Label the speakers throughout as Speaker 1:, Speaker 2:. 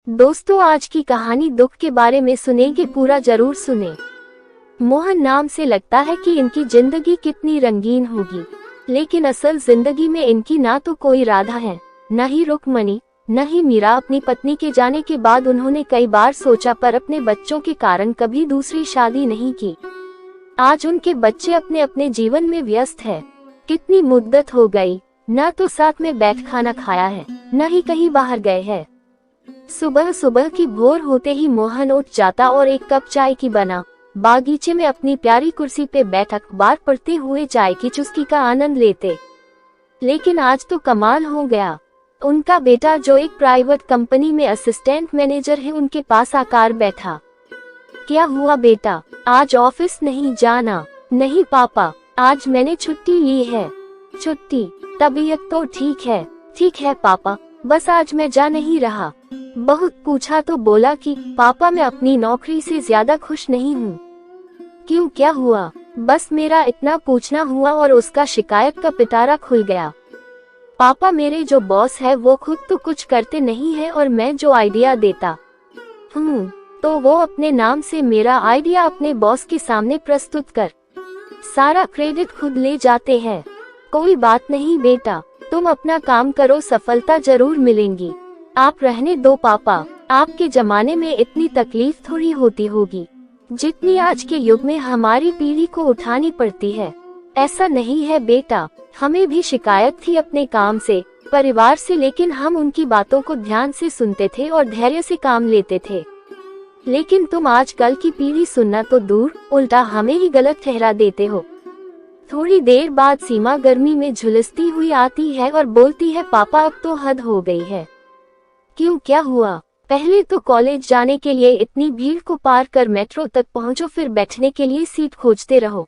Speaker 1: दोस्तों, आज की कहानी दुख के बारे में सुनेंगे, पूरा जरूर सुने। मोहन नाम से लगता है कि इनकी जिंदगी कितनी रंगीन होगी, लेकिन असल जिंदगी में इनकी ना तो कोई राधा है, न ही रुक्मणी, न ही मीरा। अपनी पत्नी के जाने के बाद उन्होंने कई बार सोचा, पर अपने बच्चों के कारण कभी दूसरी शादी नहीं की। आज उनके बच्चे अपने अपने जीवन में व्यस्त है। कितनी मुद्दत हो गई, न तो साथ में बैठ खाना खाया है, न ही कहीं बाहर गए हैं। सुबह सुबह की भोर होते ही मोहन उठ जाता और एक कप चाय की बना बागीचे में अपनी प्यारी कुर्सी पे बैठ अखबार पढ़ते हुए चाय की चुस्की का आनंद लेते। लेकिन आज तो कमाल हो गया। उनका बेटा, जो एक प्राइवेट कंपनी में असिस्टेंट मैनेजर है, उनके पास आकर बैठा। क्या हुआ बेटा, आज ऑफिस नहीं जाना? नहीं पापा, आज मैंने छुट्टी ली है। छुट्टी? तबीयत तो ठीक है पापा, बस आज मैं जा नहीं रहा। बहुत पूछा तो बोला कि पापा, मैं अपनी नौकरी से ज्यादा खुश नहीं हूँ। क्यों, क्या हुआ? बस मेरा इतना पूछना हुआ और उसका शिकायत का पिटारा खुल गया। पापा, मेरे जो बॉस है वो खुद तो कुछ करते नहीं है, और मैं जो आइडिया देता हूँ तो वो अपने नाम से मेरा आइडिया अपने बॉस के सामने प्रस्तुत कर सारा क्रेडिट खुद ले जाते हैं। कोई बात नहीं बेटा, तुम अपना काम करो, सफलता जरूर मिलेंगी। आप रहने दो पापा, आपके जमाने में इतनी तकलीफ थोड़ी होती होगी जितनी आज के युग में हमारी पीढ़ी को उठानी पड़ती है। ऐसा नहीं है बेटा, हमें भी शिकायत थी अपने काम से, परिवार से, लेकिन हम उनकी बातों को ध्यान से सुनते थे और धैर्य से काम लेते थे। लेकिन तुम आजकल की पीढ़ी सुनना तो दूर, उल्टा हमें ही गलत ठहरा देते हो। थोड़ी देर बाद सीमा गर्मी में झुलसती हुई आती है और बोलती है, पापा अब तो हद हो गई है। क्यों, क्या हुआ? पहले तो कॉलेज जाने के लिए इतनी भीड़ को पार कर मेट्रो तक पहुंचो, फिर बैठने के लिए सीट खोजते रहो।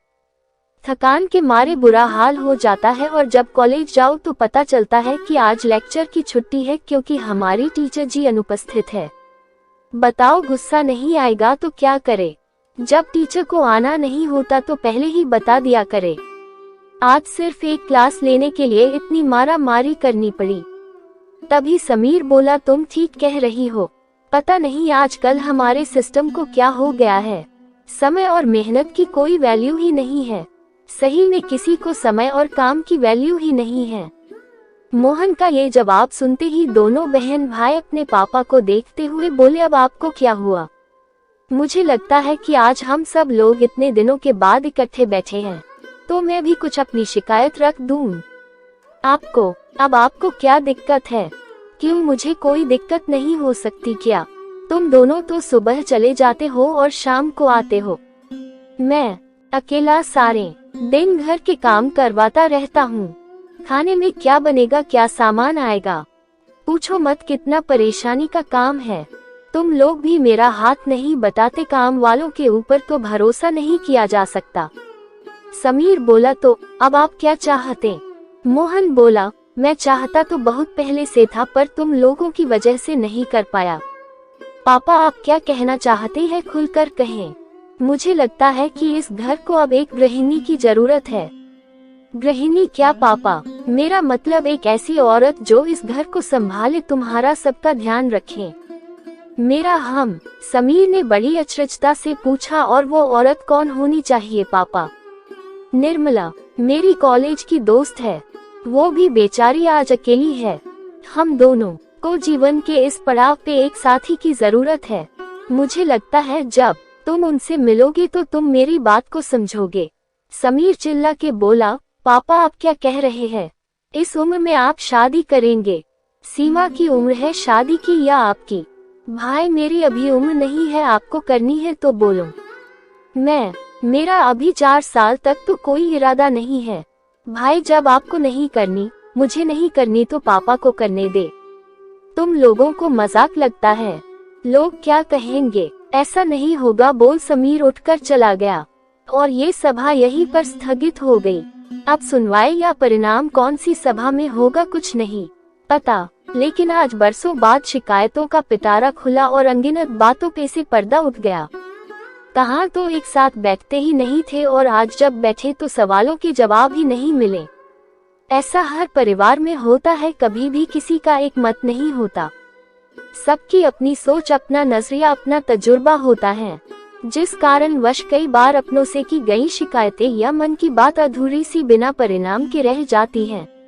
Speaker 1: थकान के मारे बुरा हाल हो जाता है, और जब कॉलेज जाओ तो पता चलता है कि आज लेक्चर की छुट्टी है क्योंकि हमारी टीचर जी अनुपस्थित है। बताओ, गुस्सा नहीं आएगा तो क्या करे? जब टीचर को आना नहीं होता तो पहले ही बता दिया करे। आज सिर्फ एक क्लास लेने के लिए इतनी मारा मारी करनी पड़ी। तभी समीर बोला, तुम ठीक कह रही हो। पता नहीं आजकल हमारे सिस्टम को क्या हो गया है। समय और मेहनत की कोई वैल्यू ही नहीं है। सही में किसी को समय और काम की वैल्यू ही नहीं है। मोहन का ये जवाब सुनते ही दोनों बहन भाई अपने पापा को देखते हुए बोले, अब आपको क्या हुआ? मुझे लगता है कि आज हम सब लोग इतने दिनों के बाद इकट्ठे बैठे हैं, तो मैं भी कुछ अपनी शिकायत रख दूं। अब आपको क्या दिक्कत है? क्यों, मुझे कोई दिक्कत नहीं हो सकती क्या? तुम दोनों तो सुबह चले जाते हो और शाम को आते हो। मैं अकेला सारे दिन घर के काम करवाता रहता हूँ। खाने में क्या बनेगा, क्या सामान आएगा? पूछो मत, कितना परेशानी का काम है। तुम लोग भी मेरा हाथ नहीं बताते, काम वालों के ऊपर तो भरोसा नहीं किया जा सकता। समीर बोला, तो अब आप क्या चाहते? मोहन बोला, मैं चाहता तो बहुत पहले से था, पर तुम लोगों की वजह से नहीं कर पाया। पापा, आप क्या कहना चाहते हैं, खुलकर कहें। मुझे लगता है कि इस घर को अब एक गृहिणी की जरूरत है। गृहिणी क्या पापा? मेरा मतलब एक ऐसी औरत जो इस घर को संभाले, तुम्हारा सबका ध्यान रखे। मेरा हम? समीर ने बड़ी अचरजता से पूछा, और वो औरत कौन होनी चाहिए पापा? निर्मला, मेरी कॉलेज की दोस्त है। वो भी बेचारी आज अकेली है। हम दोनों को जीवन के इस पड़ाव पे एक साथी की जरूरत है। मुझे लगता है जब तुम उनसे मिलोगे तो तुम मेरी बात को समझोगे। समीर चिल्ला के बोला, पापा आप क्या कह रहे हैं? इस उम्र में आप शादी करेंगे? सीमा की उम्र है शादी की या आपकी? भाई, मेरी अभी उम्र नहीं है, आपको करनी है तो बोलो। मेरा अभी 4 साल तक तो कोई इरादा नहीं है। भाई, जब आपको नहीं करनी, मुझे नहीं करनी, तो पापा को करने दे। तुम लोगों को मजाक लगता है? लोग क्या कहेंगे? ऐसा नहीं होगा, बोल समीर उठकर चला गया, और ये सभा यहीं पर स्थगित हो गई। अब सुनवाई या परिणाम कौन सी सभा में होगा कुछ नहीं पता, लेकिन आज बरसों बाद शिकायतों का पिटारा खुला और अनगिनत बातों पे से पर्दा उठ गया। कहाँ तो एक साथ बैठते ही नहीं थे, और आज जब बैठे तो सवालों के जवाब ही नहीं मिले। ऐसा हर परिवार में होता है, कभी भी किसी का एक मत नहीं होता। सबकी अपनी सोच, अपना नजरिया, अपना तजुर्बा होता है, जिस कारण वश कई बार अपनों से की गई शिकायतें या मन की बात अधूरी सी बिना परिणाम के रह जाती है।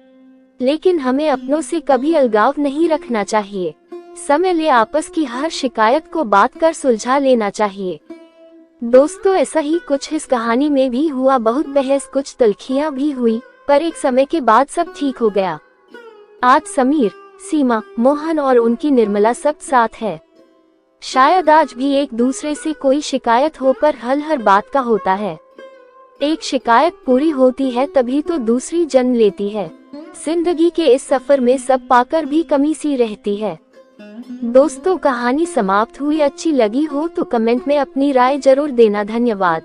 Speaker 1: लेकिन हमें अपनों से कभी अलगाव नहीं रखना चाहिए। समय ले आपस की हर शिकायत को बात कर सुलझा लेना चाहिए। दोस्तों, ऐसा ही कुछ इस कहानी में भी हुआ। बहुत बहस, कुछ तल्खियां भी हुई, पर एक समय के बाद सब ठीक हो गया। आज समीर, सीमा, मोहन और उनकी निर्मला सब साथ है। शायद आज भी एक दूसरे से कोई शिकायत हो, पर हल हर बात का होता है। एक शिकायत पूरी होती है तभी तो दूसरी जन्म लेती है। जिंदगी के इस सफर में सब पाकर भी कमी सी रहती है। दोस्तों, कहानी समाप्त हुई। अच्छी लगी हो तो कमेंट में अपनी राय जरूर देना। धन्यवाद।